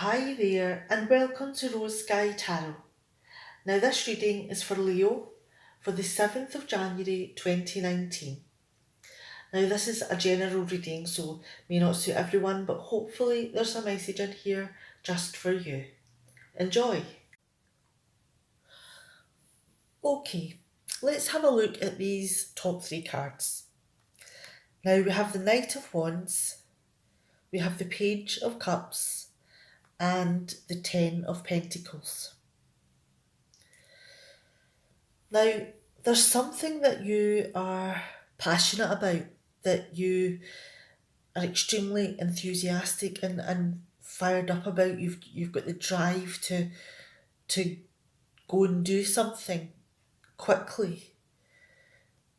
Hi there, and welcome to Rose Sky Tarot. Now, this reading is for Leo for the 7th of January 2019. Now, this is a general reading, so may not suit everyone, but hopefully, there's a message in here just for you. Enjoy! Okay, let's have a look at these top three cards. Now, we have the Knight of Wands, we have the Page of Cups, and the Ten of Pentacles. Now, there's something that you are passionate about, that you are extremely enthusiastic and fired up about. You've got the drive to go and do something quickly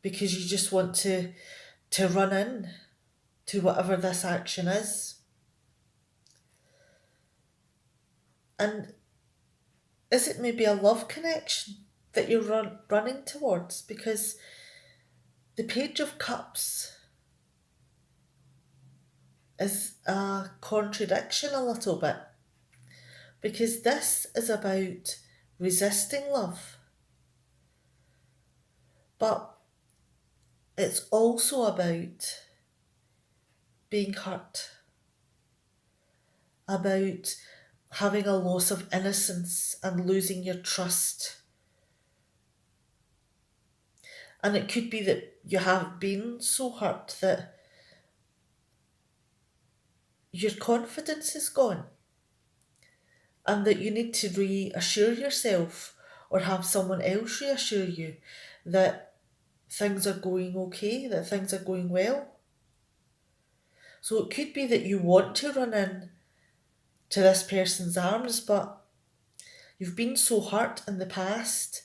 because you just want to run in to whatever this action is. And is it maybe a love connection that you're running towards? Because the Page of Cups is a contradiction a little bit, because this is about resisting love, but it's also about being hurt, about having a loss of innocence and losing your trust. And it could be that you have been so hurt that your confidence is gone, and that you need to reassure yourself or have someone else reassure you that things are going okay, that things are going well. So it could be that you want to run in to this person's arms, but you've been so hurt in the past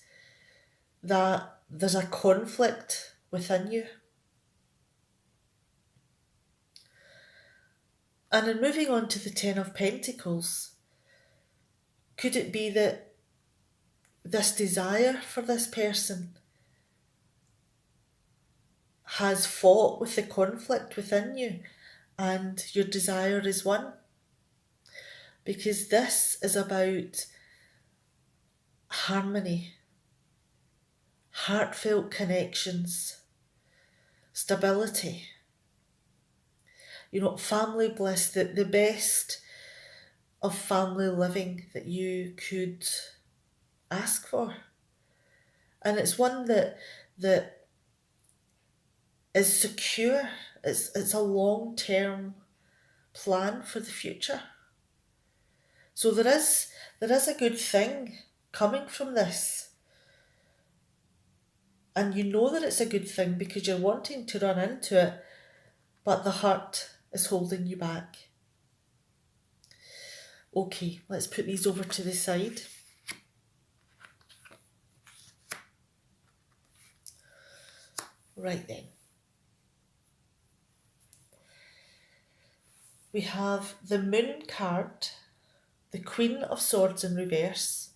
that there's a conflict within you. And in moving on to the Ten of Pentacles, could it be that this desire for this person has fought with the conflict within you and your desire is won? Because this is about harmony, heartfelt connections, stability, family bliss, the best of family living that you could ask for. And it's one that is secure. It's a long-term plan for the future. So there is a good thing coming from this. And you know that it's a good thing because you're wanting to run into it, but the heart is holding you back. Okay, let's put these over to the side. Right then. We have the Moon card, the Queen of Swords in reverse,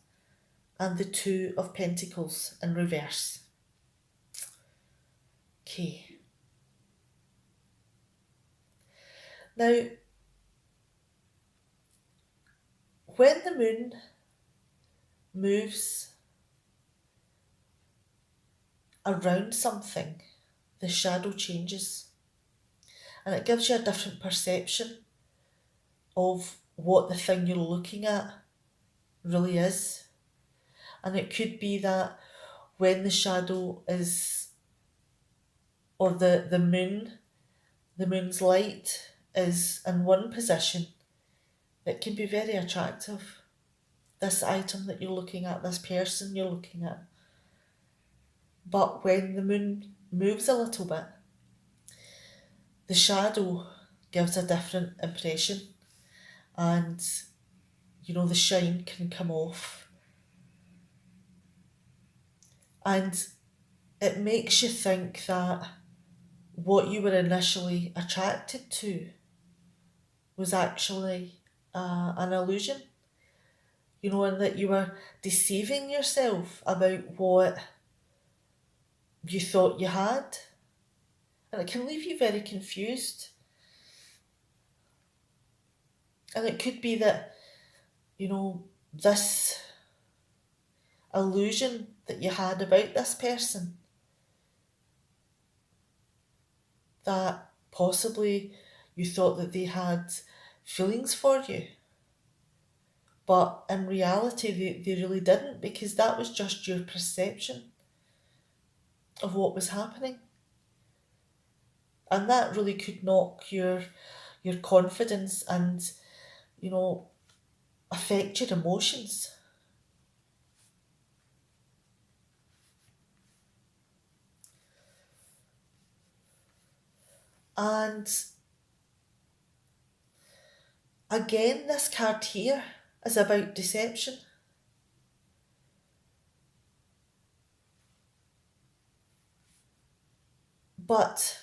and the Two of Pentacles in reverse. Okay. Now, when the moon moves around something, the shadow changes, and it gives you a different perception of what the thing you're looking at really is. And it could be that when the shadow is, or the moon's light is in one position, it can be very attractive. This item that you're looking at, this person you're looking at. But when the moon moves a little bit, the shadow gives a different impression, and the shine can come off, and it makes you think that what you were initially attracted to was actually an illusion, and that you were deceiving yourself about what you thought you had. And it can leave you very confused. And it could be that this illusion that you had about this person, that possibly you thought that they had feelings for you, but in reality they really didn't, because that was just your perception of what was happening. And that really could knock your confidence and, you know, affect your emotions. And again, this card here is about deception. But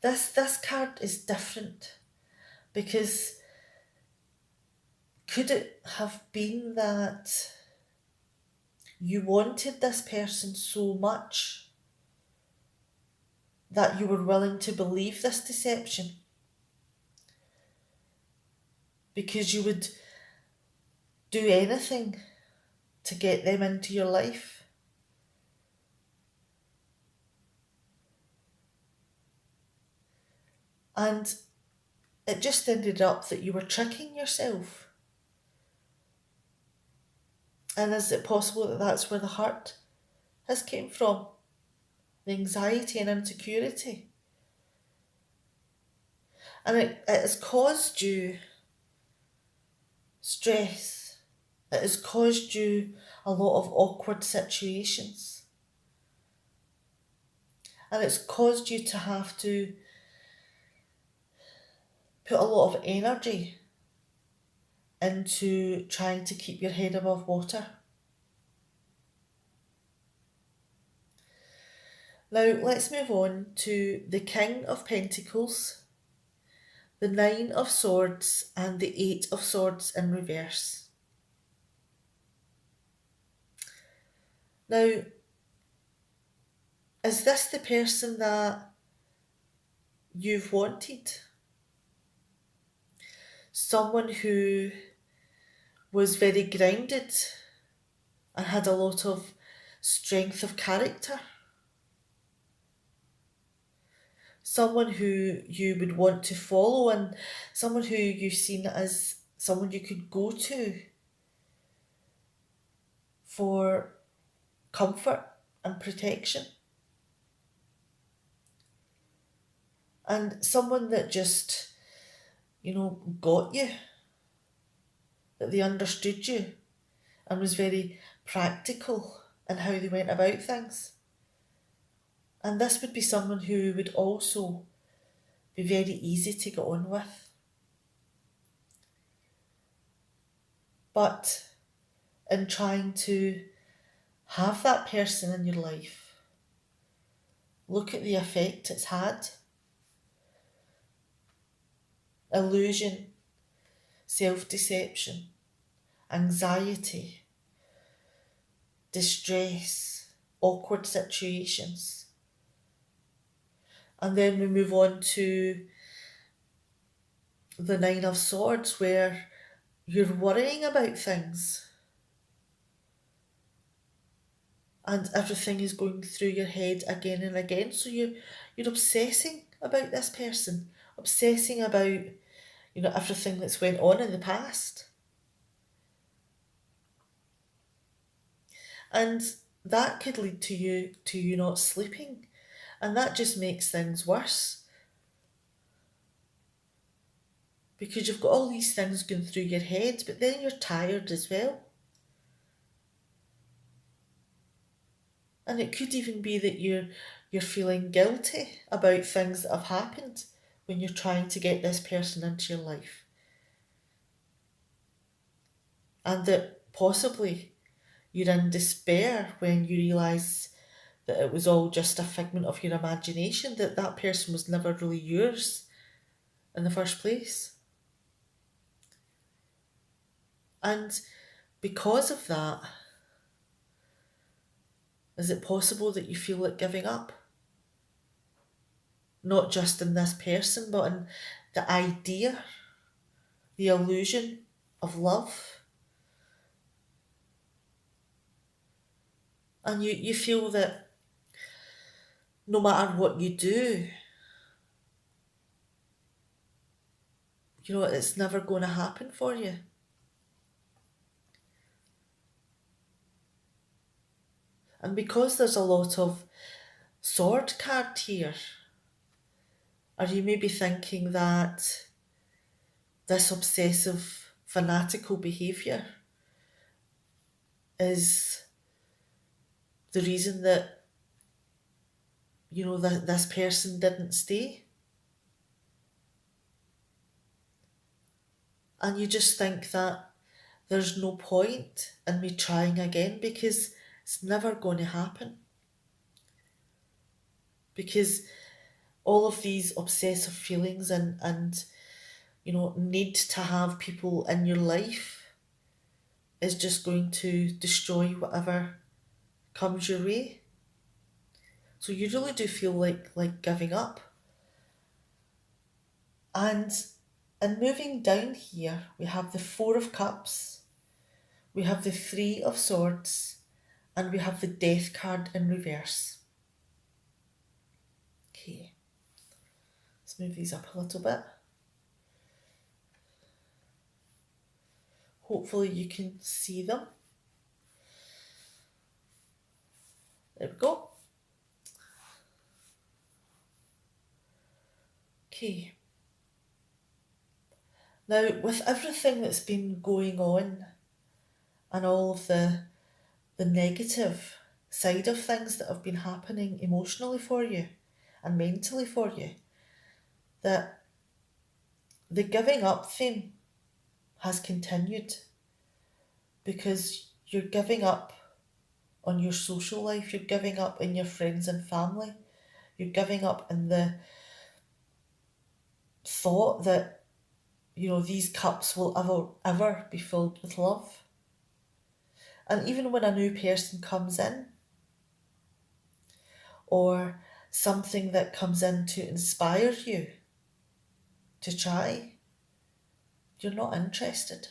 this card is different, because could it have been that you wanted this person so much that you were willing to believe this deception? Because you would do anything to get them into your life. And it just ended up that you were tricking yourself. And is it possible that that's where the hurt has came from? The anxiety and insecurity. And it has caused you stress. It has caused you a lot of awkward situations. And it's caused you to have to put a lot of energy into trying to keep your head above water. Now let's move on to the King of Pentacles, the Nine of Swords, and the Eight of Swords in reverse. Now, is this the person that you've wanted? Someone who was very grounded and had a lot of strength of character? Someone who you would want to follow, and someone who you've seen as someone you could go to for comfort and protection? And someone that just, got you, that they understood you and was very practical in how they went about things. And this would be someone who would also be very easy to get on with. But in trying to have that person in your life, look at the effect it's had. Illusion, self-deception, anxiety, distress, awkward situations. And then we move on to the Nine of Swords, where you're worrying about things and everything is going through your head again and again. So you're obsessing about this person, obsessing about, everything that's went on in the past. And that could lead to you not sleeping. And that just makes things worse. Because you've got all these things going through your head, but then you're tired as well. And it could even be that you're feeling guilty about things that have happened when you're trying to get this person into your life. And that possibly you're in despair when you realise that it was all just a figment of your imagination, that that person was never really yours in the first place. And because of that, is it possible that you feel like giving up? Not just in this person, but in the idea, the illusion of love. And you feel that no matter what you do, it's never going to happen for you. And because there's a lot of sword card here, are you maybe thinking that this obsessive, fanatical behaviour is the reason that, that this person didn't stay? And you just think that there's no point in me trying again because it's never going to happen. Because all of these obsessive feelings and need to have people in your life is just going to destroy whatever comes your way. So you really do feel like giving up. And moving down here, we have the Four of Cups, we have the Three of Swords, and we have the Death card in reverse. Okay, let's move these up a little bit. Hopefully you can see them. There we go. Okay. Now, with everything that's been going on and all of the negative side of things that have been happening emotionally for you and mentally for you, that the giving up theme has continued because you're giving up on your social life, you're giving up in your friends and family, you're giving up in the thought that, these cups will ever be filled with love. And even when a new person comes in, or something that comes in to inspire you to try, you're not interested.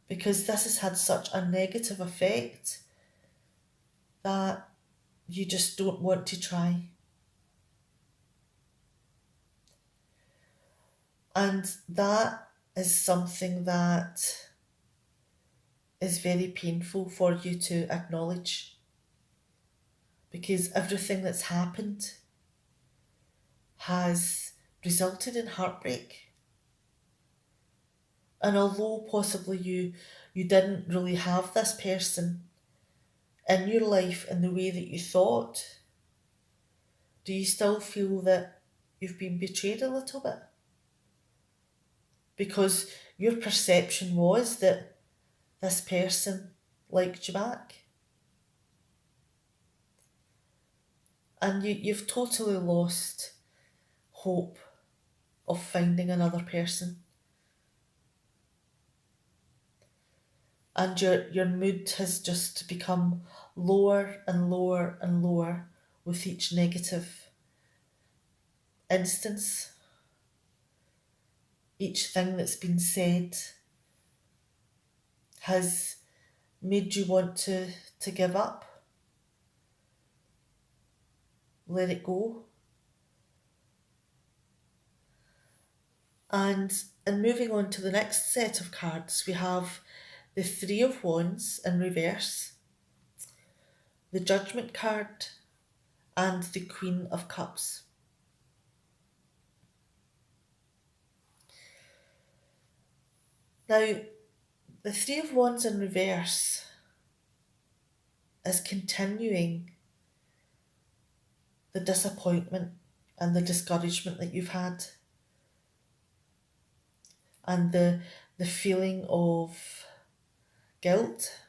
Because this has had such a negative effect that you just don't want to try. And that is something that is very painful for you to acknowledge. Because everything that's happened has resulted in heartbreak. And although possibly you didn't really have this person in your life in the way that you thought, do you still feel that you've been betrayed a little bit? Because your perception was that this person liked you back. And you've totally lost hope of finding another person. And your mood has just become lower and lower and lower with each negative instance. Each thing that's been said has made you want to give up, let it go. And moving on to the next set of cards, we have the Three of Wands in reverse, the Judgment card, and the Queen of Cups. Now, the Three of Wands in reverse is continuing the disappointment and the discouragement that you've had, and the feeling of guilt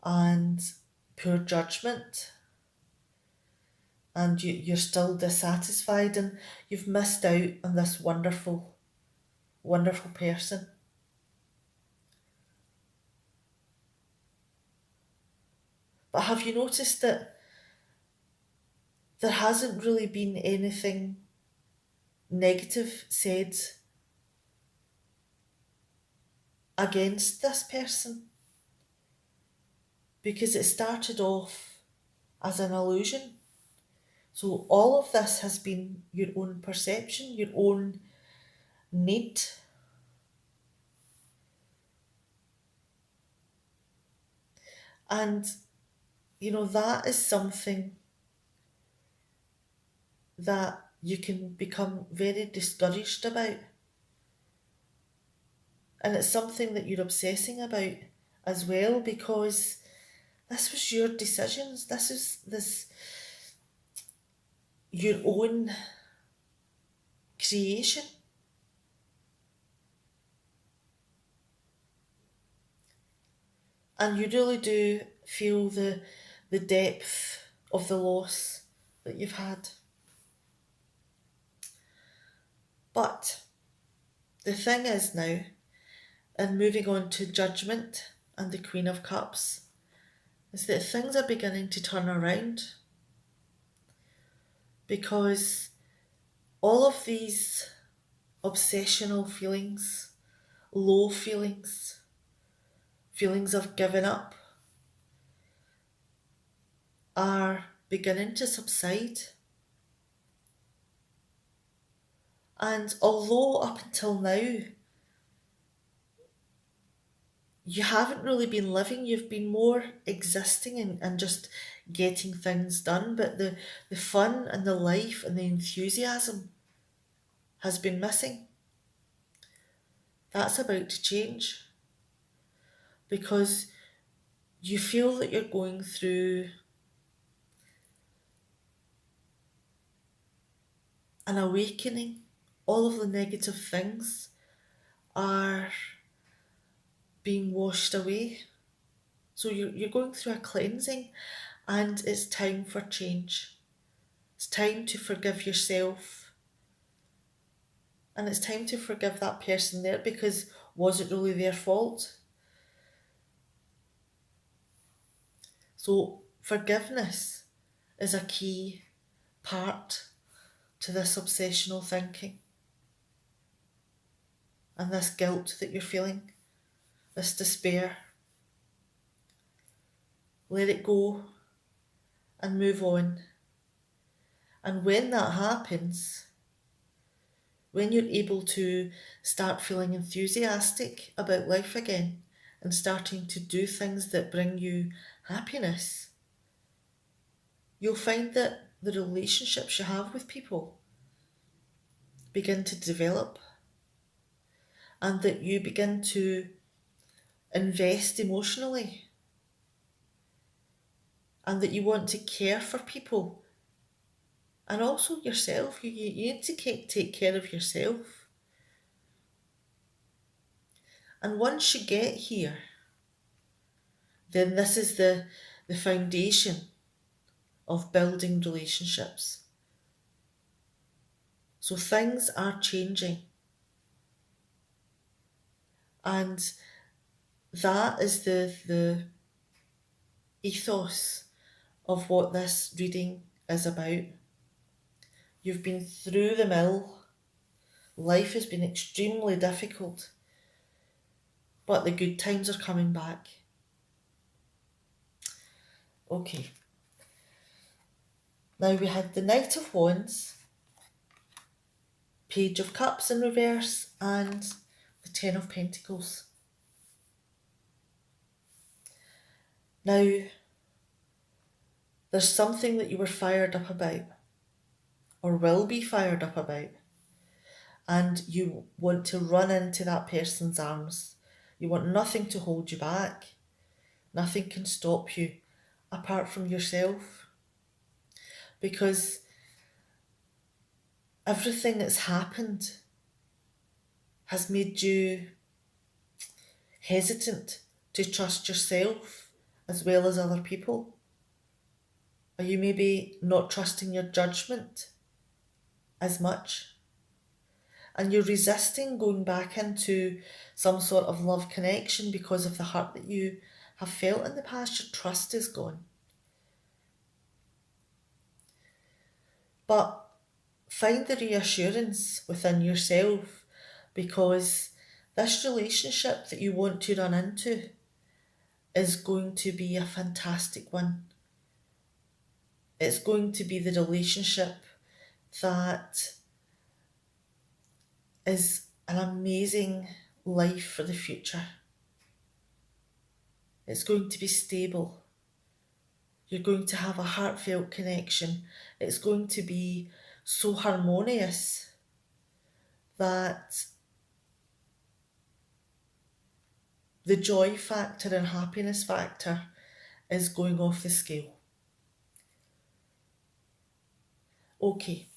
and poor judgment, and you're still dissatisfied and you've missed out on this wonderful, wonderful person. But have you noticed that there hasn't really been anything negative said against this person because it started off as an illusion. So all of this has been your own perception, your own need. And, that is something that you can become very discouraged about. And it's something that you're obsessing about as well, because this was your decisions. This is your own creation. And you really do feel the depth of the loss that you've had. But the thing is now, and moving on to Judgment and the Queen of Cups, is that things are beginning to turn around, because all of these obsessional feelings, low feelings, feelings of giving up, are beginning to subside. And although up until now you haven't really been living, you've been more existing and just getting things done, but the fun and the life and the enthusiasm has been missing. That's about to change, because you feel that you're going through an awakening. All of the negative things are being washed away. So you're going through a cleansing, and it's time for change. It's time to forgive yourself. And it's time to forgive that person there, because was it really their fault? So forgiveness is a key part to this obsessional thinking and this guilt that you're feeling, this despair. Let it go and move on. And when that happens, when you're able to start feeling enthusiastic about life again and starting to do things that bring you happiness, you'll find that the relationships you have with people begin to develop, and that you begin to invest emotionally, and that you want to care for people and also yourself. You need to take care of yourself. And once you get here, then this is the foundation of building relationships. So things are changing. And that is the ethos of what this reading is about. You've been through the mill. Life has been extremely difficult, but the good times are coming back. Okay. Now we had the Knight of Wands, Page of Cups in reverse, and the Ten of Pentacles. Now, there's something that you were fired up about, or will be fired up about, and you want to run into that person's arms. You want nothing to hold you back. Nothing can stop you apart from yourself, because everything that's happened has made you hesitant to trust yourself as well as other people. Are you maybe not trusting your judgment as much? And you're resisting going back into some sort of love connection because of the hurt that you have felt in the past. Your trust is gone. But find the reassurance within yourself, because This relationship that you want to run into is going to be a fantastic one. It's going to be the relationship that is an amazing life for the future. It's going to be stable. You're going to have a heartfelt connection. It's going to be so harmonious that the joy factor and happiness factor is going off the scale. Okay,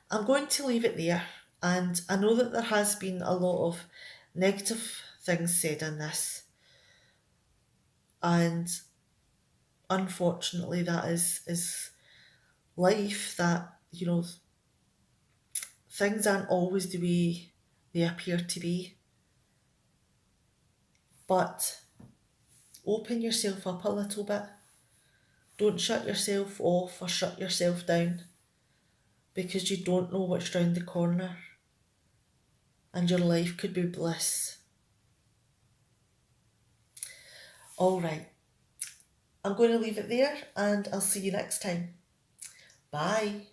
I'm going to leave it there. And I know that there has been a lot of negative things said in this. And unfortunately, that is life, that, things aren't always the way they appear to be. But open yourself up a little bit. Don't shut yourself off or shut yourself down, because you don't know what's round the corner, and your life could be bliss. All right, I'm going to leave it there, and I'll see you next time. Bye.